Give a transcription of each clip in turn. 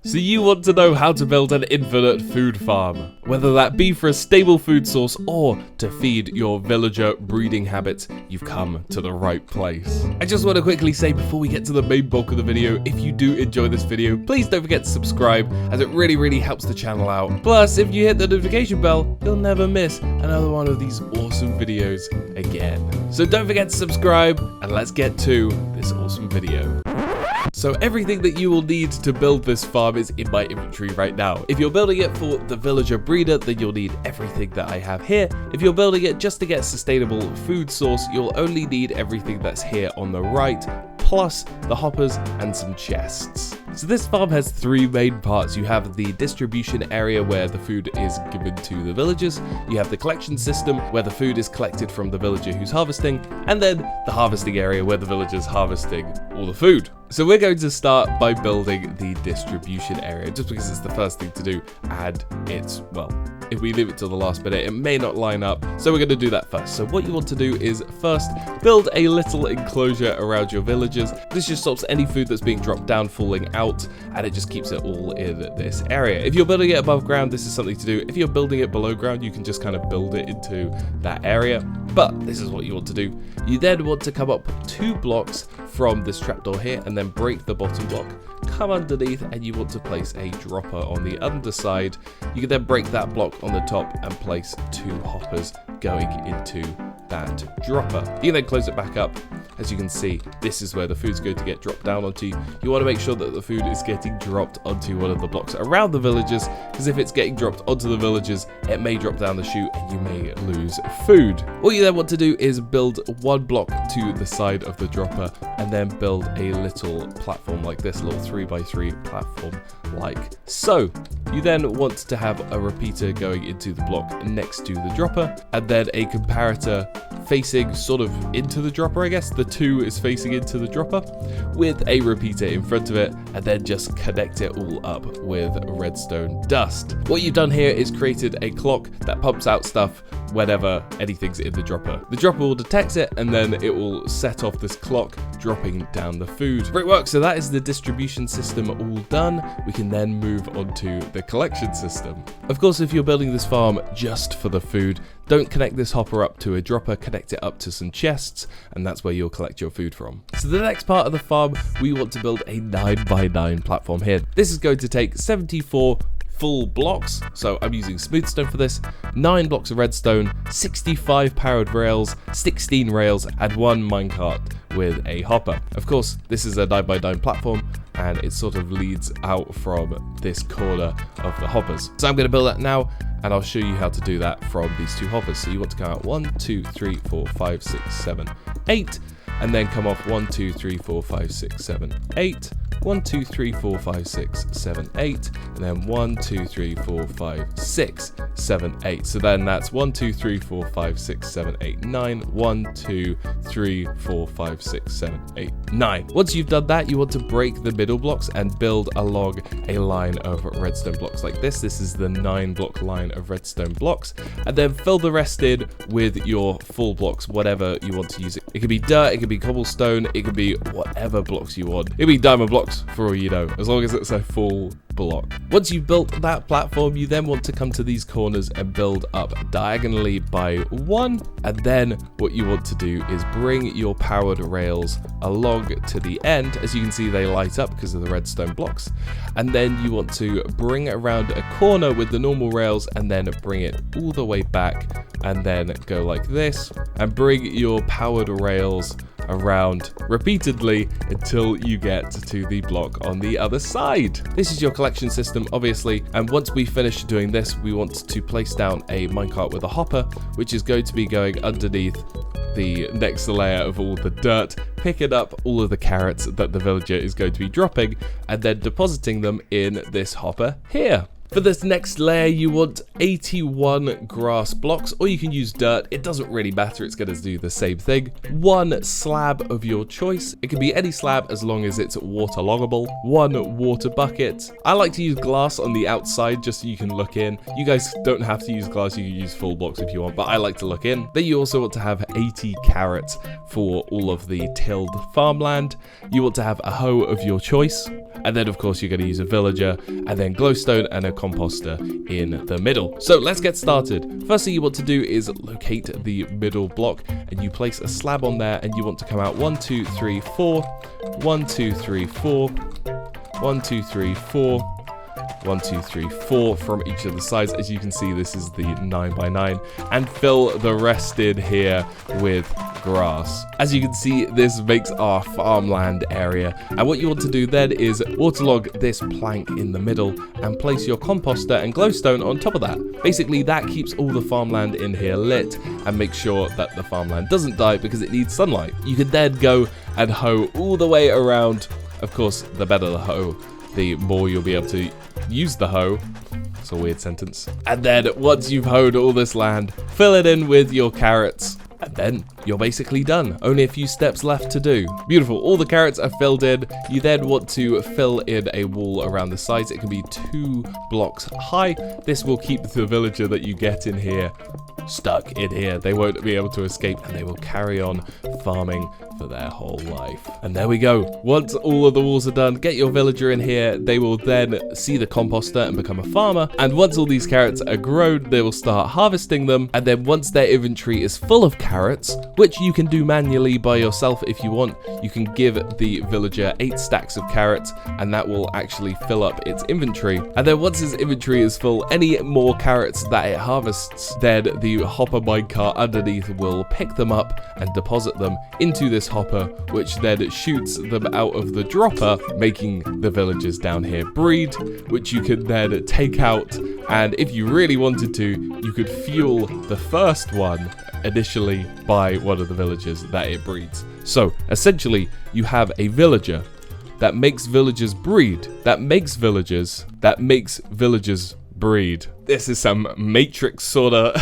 So you want to know how to build an infinite food farm, whether that be for a stable food source or to feed your villager breeding habits, you've come to the right place. I just want to quickly say before we get to the main bulk of the video, if you do enjoy this video, please don't forget to subscribe as it really helps the channel out. Plus, if you hit the notification bell, you'll never miss another one of these awesome videos again. So don't forget to subscribe and let's get to this awesome video. So everything that you will need to build this farm is in my inventory right now. If you're building it for the villager breeder, then you'll need everything that I have here. If you're building it just to get a sustainable food source, you'll only need everything that's here on the right, plus the hoppers and some chests. So this farm has three main parts. You have the distribution area where the food is given to the villagers, you have the collection system where the food is collected from the villager who's harvesting, and then the harvesting area where the villager's harvesting all the food. So we're going to start by building the distribution area, just because it's the first thing to do, and it's, well, if we leave it till the last minute, it may not line up, so we're going to do that first. So what you want to do is first build a little enclosure around your villagers. This just stops any food that's being dropped down falling out, and it just keeps it all in this area. If you're building it above ground, this is something to do. If you're building it below ground, you can just kind of build it into that area, but this is what you want to do. You then want to come up 2 blocks from this trapdoor here, and then break the bottom block, come underneath, and you want to place a dropper on the underside. You can then break that block on the top and place 2 hoppers going into that dropper. You can then close it back up. As you can see, this is where the food's going to get dropped down onto. You want to make sure that the food is getting dropped onto one of the blocks around the villagers, because if it's getting dropped onto the villagers, it may drop down the chute and you may lose food. What you then want to do is build 1 block to the side of the dropper, and then build a little platform like this, a little 3x3 platform like so. You then want to have a repeater going into the block next to the dropper, and then a comparator facing sort of into the dropper, I guess. The 2 is facing into the dropper with a repeater in front of it, and then just connect it all up with redstone dust. What you've done here is created a clock that pumps out stuff whenever anything's in the dropper. The dropper will detect it, and then it will set off this clock dropping down the food. Great work. So that is the distribution system all done. We can then move on to the collection system. Of course, if you're building this farm just for the food, don't connect this hopper up to a dropper, connect it up to some chests, and that's where you'll collect your food from. So the next part of the farm, we want to build a 9x9 platform here. This is going to take 74 full blocks, so I'm using smooth stone for this, 9 blocks of redstone, 65 powered rails, 16 rails, and 1 minecart with a hopper. Of course, this is a 9x9 platform, and it sort of leads out from this corner of the hoppers. So I'm going to build that now, and I'll show you how to do that from these 2 hoppers. So you want to go out 1, 2, 3, 4, 5, 6, 7, 8, and then come off 1, 2, 3, 4, 5, 6, 7, 8, 1, 2, 3, 4, 5, 6, 7, 8, and then 1, 2, 3, 4, 5, 6, 7, 8. So then that's 1, 2, 3, 4, 5, 6, 7, 8, 9, 1, 2, 3, 4, 5, 6, 7, 8, 9. Once you've done that, you want to break the middle blocks and build along a line of redstone blocks like this. This is the 9 block line of redstone blocks, and then fill the rest in with your full blocks, whatever you want to use it. It could be dirt, it could be cobblestone, it could be whatever blocks you want. It could be diamond blocks for all you know, as long as it's a full block. Once you've built that platform, you then want to come to these corners and build up diagonally by 1, and then what you want to do is bring your powered rails along to the end. As you can see, they light up because of the redstone blocks, and then you want to bring around a corner with the normal rails, and then bring it all the way back, and then go like this, and bring your powered rails around repeatedly until you get to the block on the other side. This is your collection system, obviously, and once we finish doing this, we want to place down a minecart with a hopper, which is going to be going underneath the next layer of all the dirt, picking up all of the carrots that the villager is going to be dropping, and then depositing them in this hopper here. For this next layer, you want 81 grass blocks, or you can use dirt. It doesn't really matter, it's going to do the same thing. 1 slab of your choice. It can be any slab as long as it's waterloggable. 1 water bucket. I like to use glass on the outside just so you can look in. You guys don't have to use glass, you can use full blocks if you want, but I like to look in. Then you also want to have 80 carrots for all of the tilled farmland. You want to have a hoe of your choice. And then of course you're going to use a villager, and then glowstone and a composter in the middle. So let's get started. First thing you want to do is locate the middle block, and you place a slab on there, and you want to come out 1, 2, 3, 4, 1, 2, 3, 4, 1, 2, 3, 4, 1, 2, 3, 4 from each of the sides. As you can see, this is the 9x9, and fill the rest in here with grass. As you can see, this makes our farmland area, and what you want to do then is waterlog this plank in the middle and place your composter and glowstone on top of that. Basically, that keeps all the farmland in here lit and makes sure that the farmland doesn't die because it needs sunlight. You can then go and hoe all the way around. Of course, the better the hoe, the more you'll be able to use the hoe. It's a weird sentence. And then once you've hoed all this land, fill it in with your carrots, and then you're basically done. Only a few steps left to do. Beautiful, all the carrots are filled in. You then want to fill in a wall around the sides. It can be 2 blocks high. This will keep the villager that you get in here stuck in here. They won't be able to escape, and they will carry on farming for their whole life. And there we go. Once all of the walls are done, get your villager in here. They will then see the composter and become a farmer. And once all these carrots are grown, they will start harvesting them. And then once their inventory is full of carrots, which you can do manually by yourself if you want, you can give the villager 8 stacks of carrots, and that will actually fill up its inventory. And then once its inventory is full, any more carrots that it harvests, then the hopper minecart underneath will pick them up and deposit them into this hopper, which then shoots them out of the dropper, making the villagers down here breed, which you can then take out, and if you really wanted to, you could fuel the first one initially by one of the villagers that it breeds. So essentially you have a villager that makes villagers breed, that makes villagers breed. This is some Matrix sorta.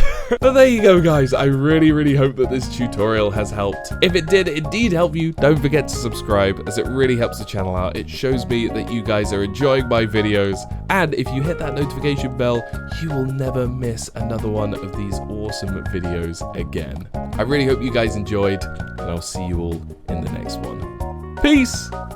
But there you go, guys. I really hope that this tutorial has helped. If it did indeed help you, don't forget to subscribe, as it really helps the channel out. It shows me that you guys are enjoying my videos, and if you hit that notification bell, you will never miss another one of these awesome videos again. I really hope you guys enjoyed, and I'll see you all in the next one. Peace!